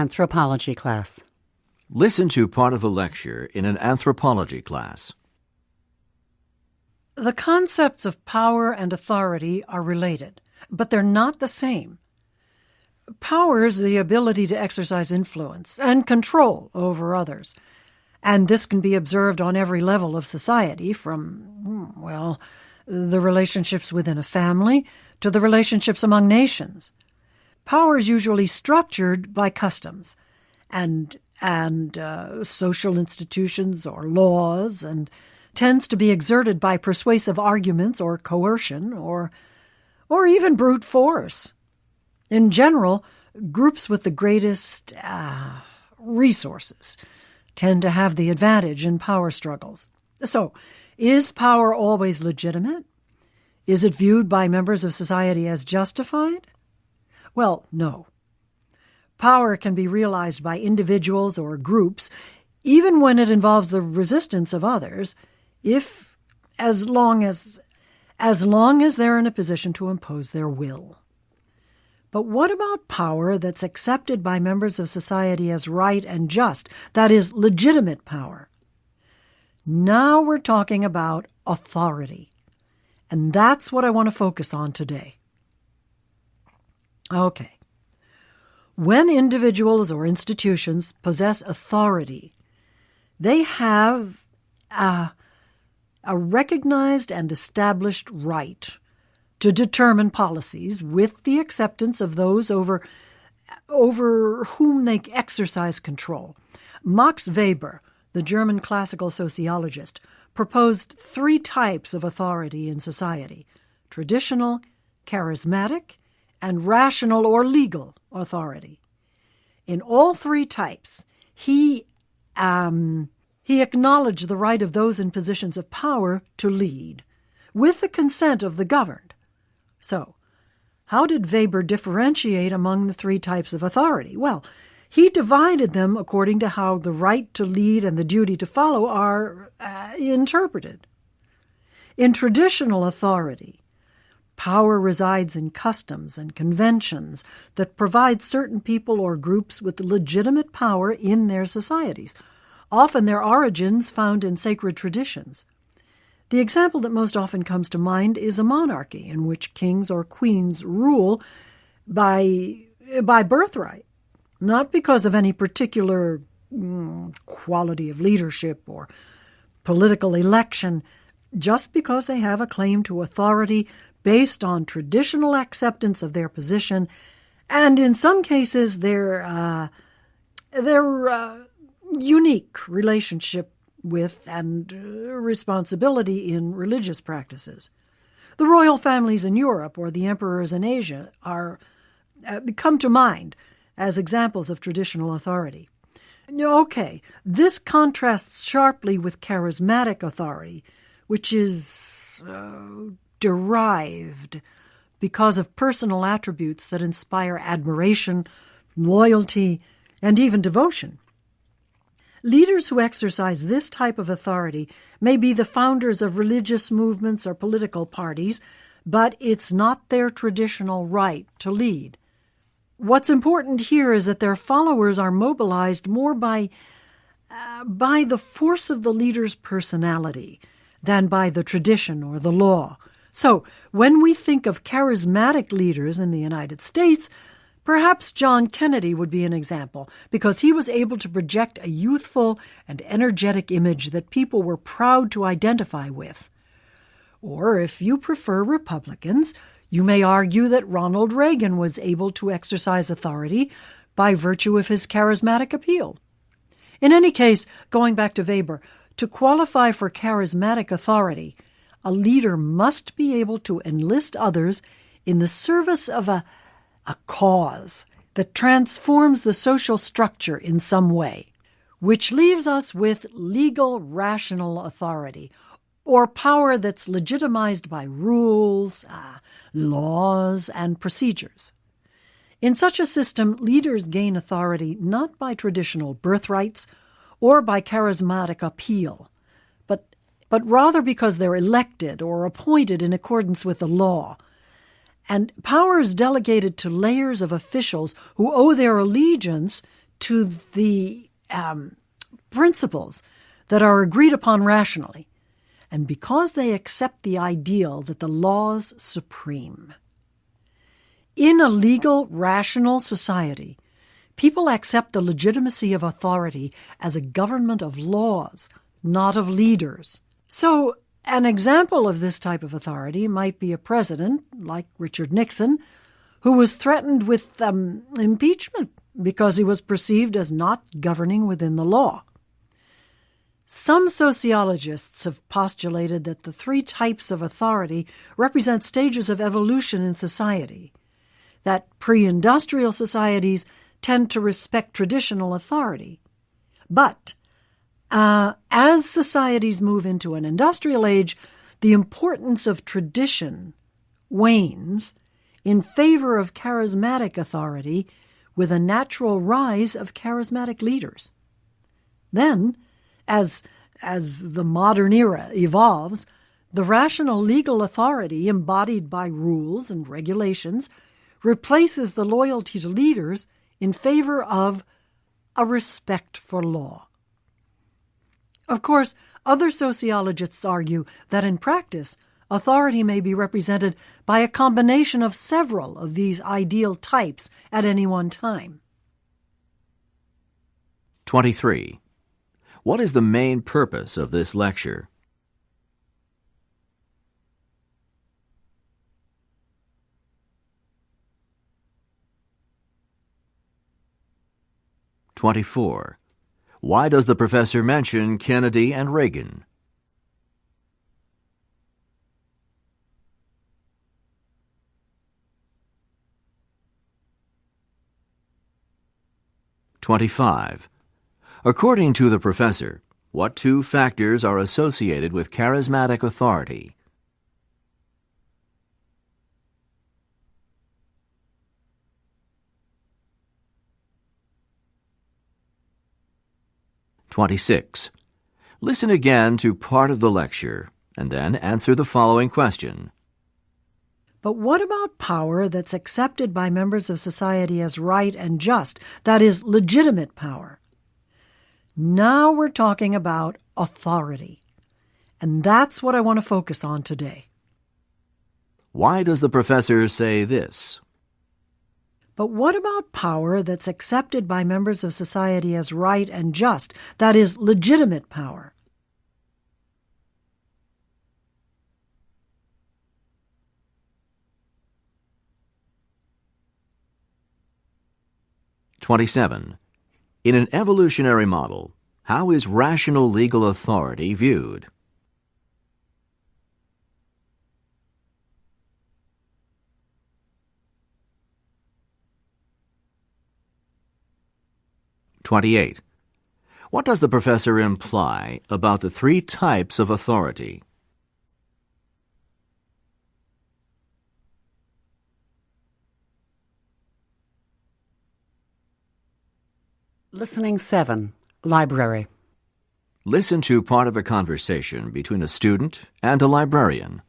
anthropology class. Listen to part of a lecture in an anthropology class. The concepts of power and authority are related, but they're not the same. Power is the ability to exercise influence and control over others, and this can be observed on every level of society, from, the relationships within a family to the relationships among nations. Power is usually structured by customs and social institutions or laws, and tends to be exerted by persuasive arguments or coercion or even brute force. In general, groups with the greatest resources tend to have the advantage in power struggles. So, is power always legitimate? Is it viewed by members of society as justified? Well, no. Power can be realized by individuals or groups, even when it involves the resistance of others, as long as they're in a position to impose their will. But what about power that's accepted by members of society as right and just, that is, legitimate power? Now we're talking about authority, and that's what I want to focus on today. Okay. When individuals or institutions possess authority, they have a recognized and established right to determine policies with the acceptance of those over whom they exercise control. Max Weber, the German classical sociologist, proposed 3 types of authority in society: traditional, charismatic, and rational or legal authority. In all 3 types, he acknowledged the right of those in positions of power to lead, with the consent of the governed. So, how did Weber differentiate among the 3 types of authority? Well, he divided them according to how the right to lead and the duty to follow are interpreted. In traditional authority, power resides in customs and conventions that provide certain people or groups with legitimate power in their societies, often their origins found in sacred traditions. The example that most often comes to mind is a monarchy in which kings or queens rule by birthright, not because of any particular quality of leadership or political election, just because they have a claim to authority based on traditional acceptance of their position, and in some cases their unique relationship with and responsibility in religious practices. The royal families in Europe or the emperors in Asia come to mind as examples of traditional authority. Okay, this contrasts sharply with charismatic authority, which is derived because of personal attributes that inspire admiration, loyalty, and even devotion. Leaders who exercise this type of authority may be the founders of religious movements or political parties, but it's not their traditional right to lead. What's important here is that their followers are mobilized more by the force of the leader's personality than by the tradition or the law. So, when we think of charismatic leaders in the United States, perhaps John Kennedy would be an example, because he was able to project a youthful and energetic image that people were proud to identify with. Or, if you prefer Republicans, you may argue that Ronald Reagan was able to exercise authority by virtue of his charismatic appeal. In any case, going back to Weber, to qualify for charismatic authority, a leader must be able to enlist others in the service of a cause that transforms the social structure in some way, which leaves us with legal rational authority, or power that's legitimized by rules, laws, and procedures. In such a system, leaders gain authority not by traditional birthrights or by charismatic appeal, but rather because they're elected or appointed in accordance with the law. And power is delegated to layers of officials who owe their allegiance to the principles that are agreed upon rationally, and because they accept the ideal that the law's supreme. In a legal, rational society, people accept the legitimacy of authority as a government of laws, not of leaders. So, an example of this type of authority might be a president, like Richard Nixon, who was threatened with impeachment because he was perceived as not governing within the law. Some sociologists have postulated that the three types of authority represent stages of evolution in society, that pre-industrial societies tend to respect traditional authority. But as societies move into an industrial age, the importance of tradition wanes in favor of charismatic authority, with a natural rise of charismatic leaders. Then, as the modern era evolves, the rational legal authority embodied by rules and regulations replaces the loyalty to leaders in favor of a respect for law. Of course, other sociologists argue that in practice, authority may be represented by a combination of several of these ideal types at any one time. 23. What is the main purpose of this lecture? (24) Why does the professor mention Kennedy and Reagan? 25. According to the professor, what two factors are associated with charismatic authority? 26. Listen again to part of the lecture and then answer the following question. But what about power that's accepted by members of society as right and just, that is, legitimate power? Now we're talking about authority, and that's what I want to focus on today. Why does the professor say this? But what about power that's accepted by members of society as right and just, that is, legitimate power? (27) In an evolutionary model, how is rational legal authority viewed? (28) What does the professor imply about the three types of authority? Listening 7, Library. Listen to part of a conversation between a student and a librarian.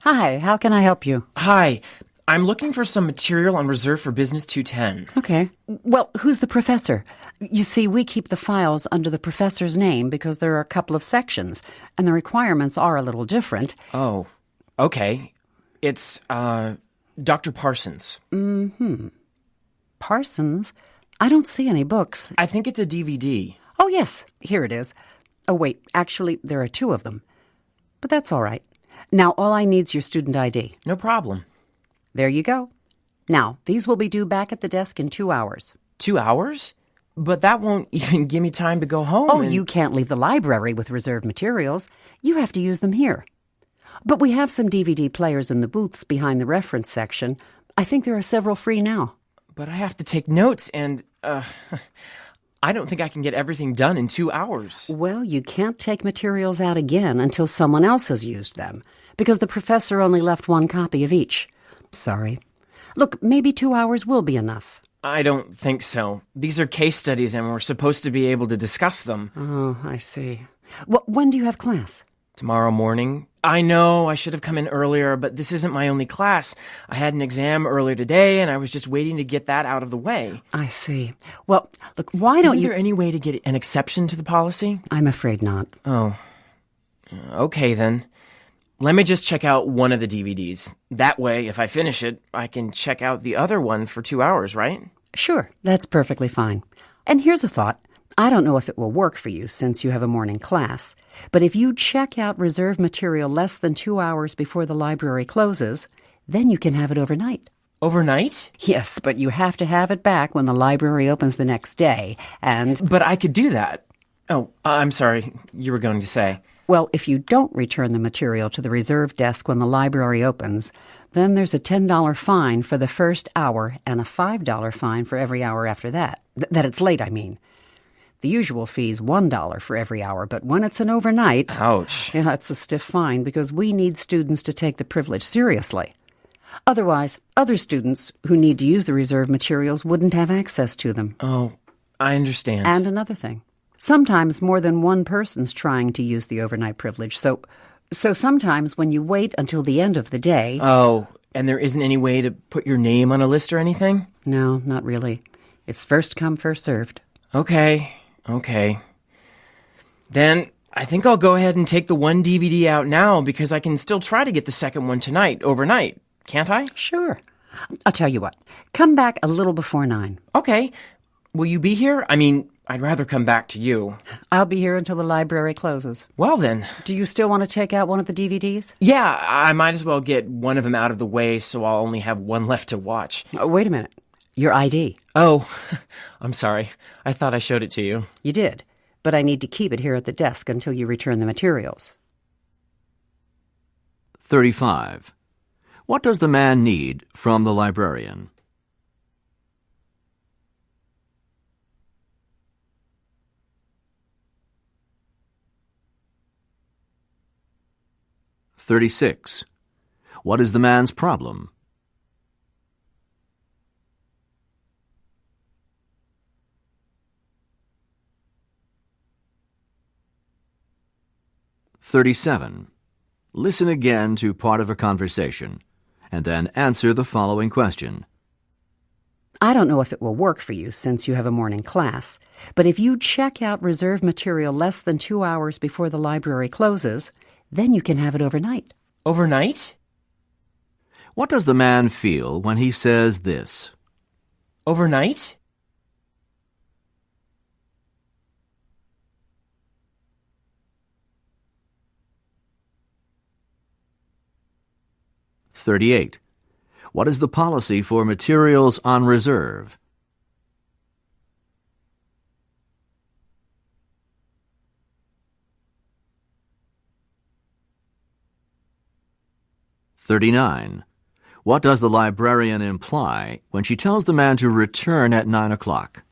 Hi, how can I help you? Hi, I'm looking for some material on reserve for Business 210. Okay. Well, who's the professor? You see, we keep the files under the professor's name because there are a couple of sections, and the requirements are a little different. Oh, okay. It's, Dr. Parsons. Parsons? I don't see any books. I think it's a DVD. Oh, yes, here it is. Oh, wait, actually, there are two of them. But that's all right. Now, all I need's your student ID. No problem. There you go. Now, these will be due back at the desk in 2 hours. 2 hours? But that won't even give me time to go home. Oh, you can't leave the library with reserved materials. You have to use them here. But we have some DVD players in the booths behind the reference section. I think there are several free now. But I have to take notes and, I don't think I can get everything done in 2 hours. Well, you can't take materials out again until someone else has used them, because the professor only left one copy of each. Sorry. Look, maybe 2 hours will be enough. I don't think so. These are case studies and we're supposed to be able to discuss them. Oh, I see. When do you have class? Tomorrow morning? I know, I should have come in earlier, but this isn't my only class. I had an exam earlier today, and I was just waiting to get that out of the way. I see. Well, look, why don't Isn't you... there any way to get an exception to the policy? I'm afraid not. Oh. Okay, then. Let me just check out one of the DVDs. That way, if I finish it, I can check out the other one for 2 hours, right? Sure, that's perfectly fine. And here's a thought. I don't know if it will work for you since you have a morning class, but if you check out reserve material less than 2 hours before the library closes, then you can have it overnight. Overnight? Yes, but you have to have it back when the library opens the next day, and... But I could do that. Oh, I'm sorry. You were going to say. Well, if you don't return the material to the reserve desk when the library opens, then there's a $10 fine for the first hour and a $5 fine for every hour after that. That it's late, I mean. The usual fee's $1 for every hour, but when it's an overnight... Ouch. Yeah, it's a stiff fine because we need students to take the privilege seriously. Otherwise, other students who need to use the reserve materials wouldn't have access to them. Oh, I understand. And another thing. Sometimes more than one person's trying to use the overnight privilege, so sometimes when you wait until the end of the day... Oh, and there isn't any way to put your name on a list or anything? No, not really. It's first come, first served. Okay. Then I think I'll go ahead and take the one DVD out now because I can still try to get the second one tonight, overnight. Can't I? Sure. I'll tell you what. Come back a little before 9. Okay. Will you be here? I mean, I'd rather come back to you. I'll be here until the library closes. Well then. Do you still want to take out one of the DVDs? Yeah, I might as well get one of them out of the way so I'll only have one left to watch. Oh, wait a minute. Your ID. Oh, I'm sorry. I thought I showed it to you. You did, but I need to keep it here at the desk until you return the materials. 35. What does the man need from the librarian? "36. What is the man's problem? 37. Listen again to part of a conversation, and then answer the following question. I don't know if it will work for you since you have a morning class, but if you check out reserve material less than 2 hours before the library closes, then you can have it overnight. Overnight? What does the man feel when he says this? Overnight? "38. What is the policy for materials on reserve? 39. What does the librarian imply when she tells the man to return at 9 o'clock?